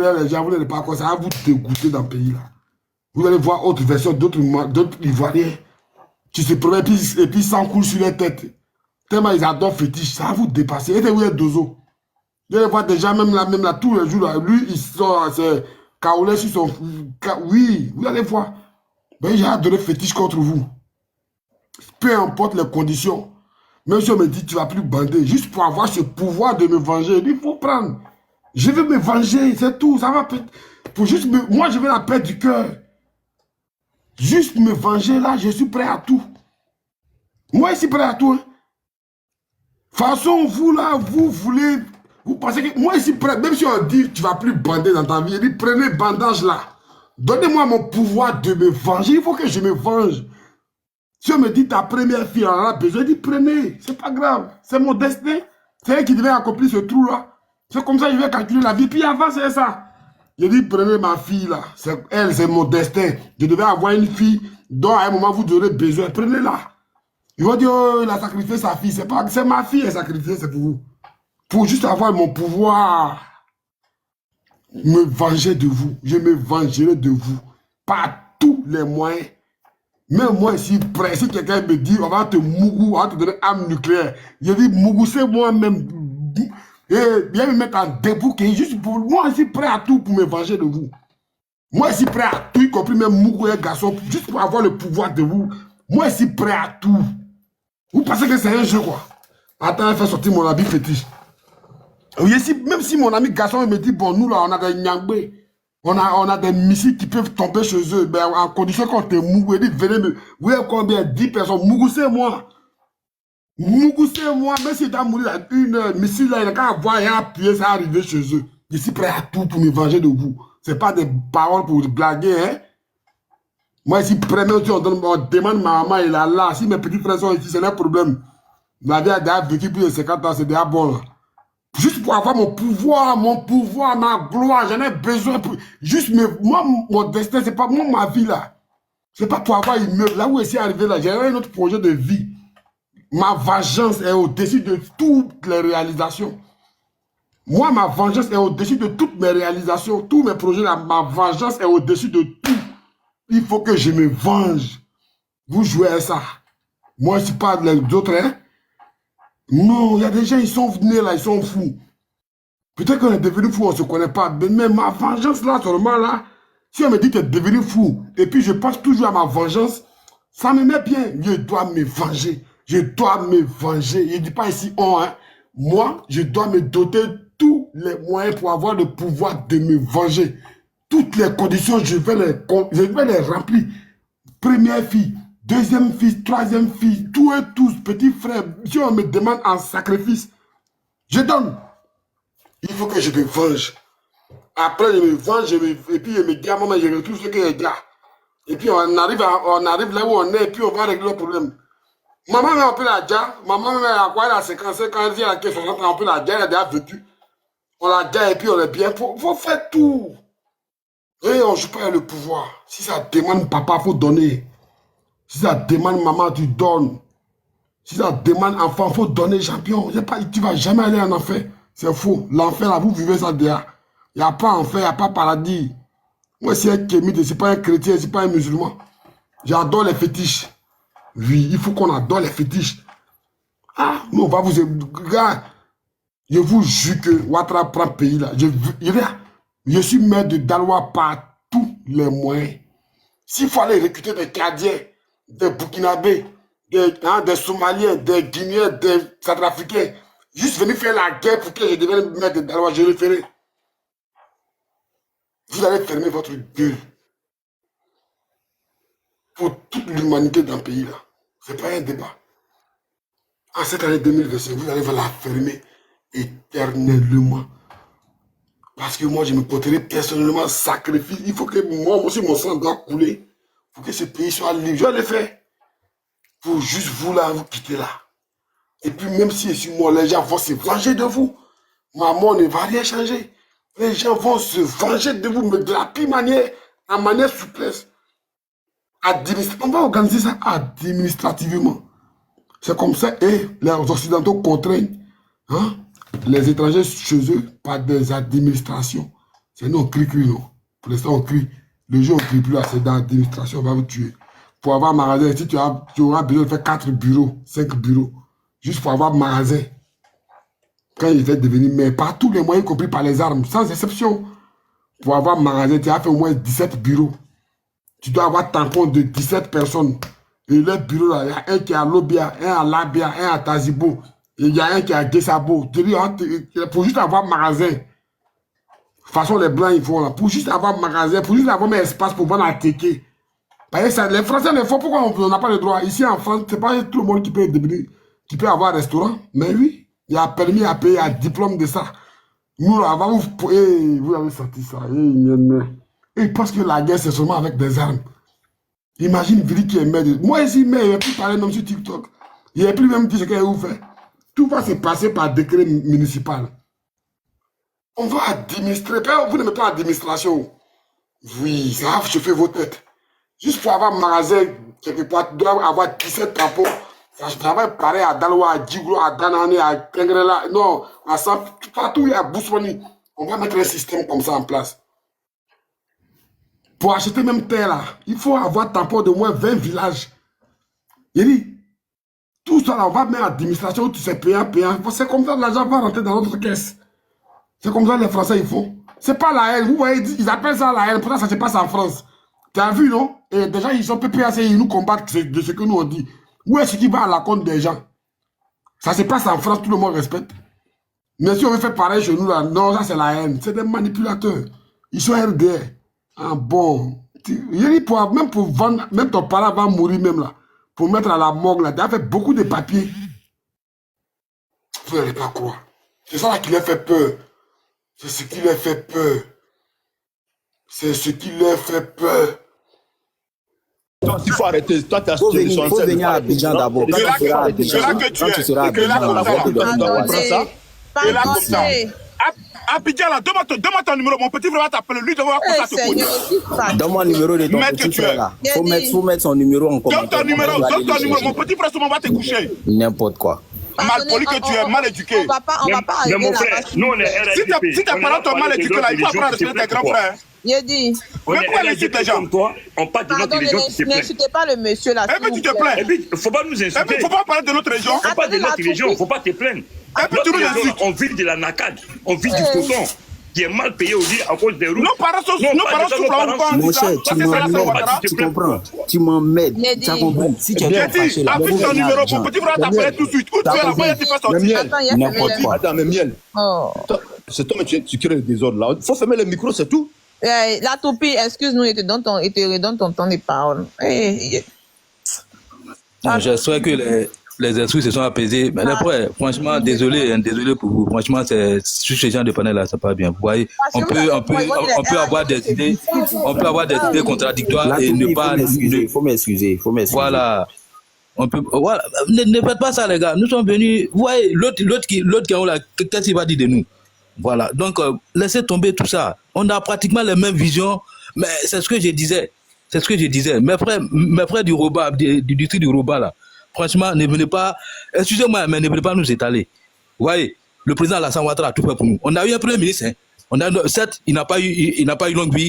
les gens, vous n'allez pas quoi, ça va vous dégoûter dans le pays là. Vous allez voir autre version d'autres Ivoiriens qui se prennent et puis s'encoulent sur les têtes. Tellement ils adorent fétiche, ça va vous dépasser. Et vous êtes dozo. Vous allez voir des gens, même là, tous les jours, là, lui, il sort, c'est kaolé sur son... Oui, vous allez voir. Ben, j'ai adoré fétiche contre vous. Peu importe les conditions. Même si on me dit, tu ne vas plus bander, juste pour avoir ce pouvoir de me venger, il faut prendre. Je veux me venger, c'est tout. Ça va pour juste moi, je veux la paix du cœur. Juste me venger, là, je suis prêt à tout. Moi, je suis prêt à tout. Hein. De toute façon, vous, là, vous voulez... Vous pensez que... Moi, je suis prêt. Même si on dit, tu ne vas plus bander dans ta vie, il dit, prenez le bandage, là. Donnez-moi mon pouvoir de me venger. Il faut que je me venge. Si on me dit, ta première fille en a besoin, je dis, prenez. C'est pas grave. C'est mon destin. C'est elle qui devait accomplir ce trou-là. C'est comme ça que je vais calculer la vie. Puis avant, c'est ça. Je dis, prenez ma fille là. Elle, c'est mon destin. Je devais avoir une fille dont à un moment vous aurez besoin. Prenez-la. Ils vont dire, oh, il a sacrifié sa fille. C'est ma fille, elle a sacrifié, c'est pour vous. Pour juste avoir mon pouvoir. Me venger de vous. Je me vengerai de vous. Par tous les moyens. Même moi ici, prêt, si quelqu'un me dit, on va te mougou, on va te donner arme nucléaire. Je dis, mougou, c'est moi-même. Et bien me mettre en debout, juste pour moi, je suis prêt à tout pour me venger de vous. Moi, je suis prêt à tout, y compris même mougou et garçon, juste pour avoir le pouvoir de vous. Moi, je suis prêt à tout. Vous pensez que c'est un jeu, quoi? Attends, faire sortir mon habit fétiche. Même si mon ami garçon me dit, bon, nous là, on a des nyangbe. On a des missiles qui peuvent tomber chez eux, ben, en condition qu'on te mougou. Il dit, venez me... Vous voyez combien? 10 personnes. Mougou, c'est moi. Mougou, c'est moi. Même si il doit mourir à 1 heure, missile là, il a qu'à voir et appuyer, ça va arriver chez eux. Je suis prêt à tout pour me venger de vous. Ce n'est pas des paroles pour blaguer, hein. Moi, ici, prêt, même si on demande ma maman, il est là. Si mes petits frères sont ici, c'est leur problème. La vie a déjà vécu plus de 50 ans, c'est déjà bon, là. Juste pour avoir mon pouvoir, ma gloire, j'en ai besoin. Juste, moi, mon destin, c'est pas moi, ma vie là. C'est pas pour avoir une meuf. Là où je suis arrivé là, j'ai un autre projet de vie. Ma vengeance est au-dessus de toutes les réalisations. Moi, ma vengeance est au-dessus de toutes mes réalisations. Tous mes projets là, ma vengeance est au-dessus de tout. Il faut que je me venge. Vous jouez à ça. Moi, je ne suis pas les autres, hein. Non, il y a des gens, ils sont venus là, ils sont fous. Peut-être qu'on est devenu fou, on ne se connaît pas. Mais ma vengeance là, seulement là, si on me dit que tu es devenu fou, et puis je pense toujours à ma vengeance, ça me met bien. Je dois me venger. Je dois me venger. Je ne dis pas ici on, hein. Moi, je dois me doter tous les moyens pour avoir le pouvoir de me venger. Toutes les conditions, je vais les remplir. Première fille, deuxième fille, troisième fille, tous et tous, petits frères, si on me demande en sacrifice, je donne. Il faut que je me venge. Après, je me venge, et puis je me dis à maman, je retrouve ce que j'ai dit. Et puis on arrive là où on est, et puis on va régler le problème. Maman m'a appelé la dia, maman m'a quoi, elle a 55 ans, elle a 60 ans, on peut la dia, elle a déjà vécu. On la dia et puis on est bien. Faut faire tout. Et on ne joue pas avec le pouvoir. Si ça demande papa, il faut donner. Si ça demande maman, tu donnes. Si ça demande enfant, il faut donner champion. Tu ne vas jamais aller en enfer. C'est faux. L'enfer, là, vous vivez ça déjà. Il n'y a pas enfer, il n'y a pas paradis. Moi, c'est un kémite, ce n'est pas un chrétien, ce n'est pas un musulman. J'adore les fétiches. Oui, il faut qu'on adore les fétiches. Ah, nous, on va vous... Regarde, je vous jure que Ouattara prend le pays là. Je suis maire de Daloa par tous les moyens. S'il fallait recruter des Cadiens, des Burkinabés, des Somaliens, des Guinéens, des Centrafricains, juste venir faire la guerre pour que je devienne maire de Daloa, je le ferai. Vous allez fermer votre gueule. Pour toute l'humanité dans le pays là. Ce n'est pas un débat. En cette année 2025, vous allez la fermer éternellement. Parce que moi, je me porterai personnellement sacrifice. Il faut que moi aussi, mon sang doit couler. Il faut que ce pays soit libre. Je vais le faire. Pour juste vous là, vous quitter là. Et puis même si je suis mort, les gens vont se venger de vous. Ma mort ne va rien changer. Les gens vont se venger de vous, mais de la pire manière, en manière souplesse. On va organiser ça administrativement. C'est comme ça, et les Occidentaux contraignent les étrangers chez eux par des administrations. C'est nous, on crie, non. Pour l'instant, on crie. Le jour, on ne crie plus, c'est dans l'administration, on va vous tuer. Pour avoir magasin, si tu auras besoin de faire 4 bureaux, 5 bureaux, juste pour avoir magasin. Quand il était devenu maire, par tous les moyens, y compris par les armes, sans exception. Pour avoir magasin, tu as fait au moins 17 bureaux. Tu dois avoir tampon de 17 personnes. Et leur bureau, là, il y a un qui est à Lobia, un à Labia, un à Tazibo. Et il y a un qui est à Gessabo. Pour juste avoir magasin. De toute façon, les Blancs, ils font là. Pour juste avoir magasin, pour juste avoir un espace pour vendre à Teke. Parce que ça, les Français le font. Pourquoi on n'a pas le droit? Ici en France, c'est pas tout le monde qui peut devenir, qui peut avoir un restaurant. Mais oui, il y a permis à payer, il y a diplôme de ça. Nous, là, vous avez sorti ça. Et parce que la guerre, c'est seulement avec des armes. Imagine Vili qui est maire. Moi, ici, maire, il n'y a plus parler même sur TikTok. Il n'y a plus même dit ce qu'il a fait. Tout va se passer par décret municipal. On va administrer. Vous ne mettez pas administration. Oui, ça va chauffer vos têtes. Juste pour avoir un magasin, quelque part, tu dois avoir 17 tampons. Ça va être pareil à Daloa, à Djiglo, à Danane, à Tengrela. Non, à ça, partout il y a Boussouani. On va mettre un système comme ça en place. Pour acheter même terre là, il faut avoir tampon de moins 20 villages. Il dit, tout ça là, on va mettre l'administration, tout c'est payant. C'est comme ça que l'argent va rentrer dans notre caisse. C'est comme ça que les Français ils font. C'est pas la haine. Vous voyez, ils appellent ça la haine. Pourtant, ça se passe en France. Tu as vu, non? Et déjà, ils sont PPAC, ils nous combattent de ce que nous on dit. Où est-ce qui va à la compte des gens? Ça se passe en France, tout le monde respecte. Mais si on veut faire pareil chez nous, là, non, ça c'est la haine. C'est des manipulateurs. Ils sont RDR. Ah bon. Même pour vendre, même ton parent va mourir même là. Pour mettre à la morgue là, tu as fait beaucoup de papiers. Vous n'allez pas croire. C'est ça là qui leur fait peur. C'est ce qui leur fait peur. C'est ce qui leur fait peur. Toi, il faut arrêter. Toi, tu as faut venir à Abidjan d'abord. C'est là que tu es. Et là, comme ça. Abidjan, là, demande ton numéro. Mon petit frère va t'appeler. Lui, devant ça te connaît. Donne-moi le numéro de ton petit frère là. Faut mettre son numéro en commentaire. Donne ton numéro. Mon petit frère, va te coucher. N'importe quoi. Mal poli que tu es, mal éduqué. On va pas arriver mon frère, nous on est RADP. Si tes parents sont mal éduqués, là, il faut apprendre à respecter tes grands frères. J'ai dit. On est RADP comme toi, on parle de notre religion qui te plaît. N'insultez pas le monsieur là. Et puis tu te plains. Et puis, il ne faut pas nous insulter. Il ne faut pas parler de notre région. Il ne faut pas de notre religion, il ne faut pas te plaindre. Et puis tu nous insultes. On vit de la nacade, on vit du coton qui est mal payé aussi à cause des routes. Nos parents souffrent en France. Mon cher, tu comprends. Tu m'emmerdes. Tu as compris. Si tu es fâché là, affiche ton numéro. Mon petit frère t'appelle tout de suite. Où tu es là-bas, tu fais sortir. n'importe quoi. Attends, mais Miel. C'est toi, mais tu crées le désordre là. Il faut fermer le micro, c'est tout. La toupie, excuse-nous, il te redonne ton temps de parole. Je souhaite que les esprits se sont apaisés. Mais après, franchement, désolé pour vous. Franchement, sur ces gens de panel là, c'est pas bien. Vous voyez, on peut avoir des idées, contradictoires et ne pas. Il faut m'excuser. Voilà. Voilà. Ne faites pas ça, les gars. Nous sommes venus. Vous voyez, l'autre qui est là, qu'est-ce qu'il va dire de nous? Voilà. Donc, laissez tomber tout ça. On a pratiquement les mêmes visions, mais c'est ce que je disais. Mes frères du Roba, du district du Roba là. Franchement, ne venez pas, excusez-moi, mais ne venez pas nous étaler. Vous voyez, le président Alassane Ouattara a tout fait pour nous. On a eu un premier ministre, hein. Certes, il n'a pas eu longue vie,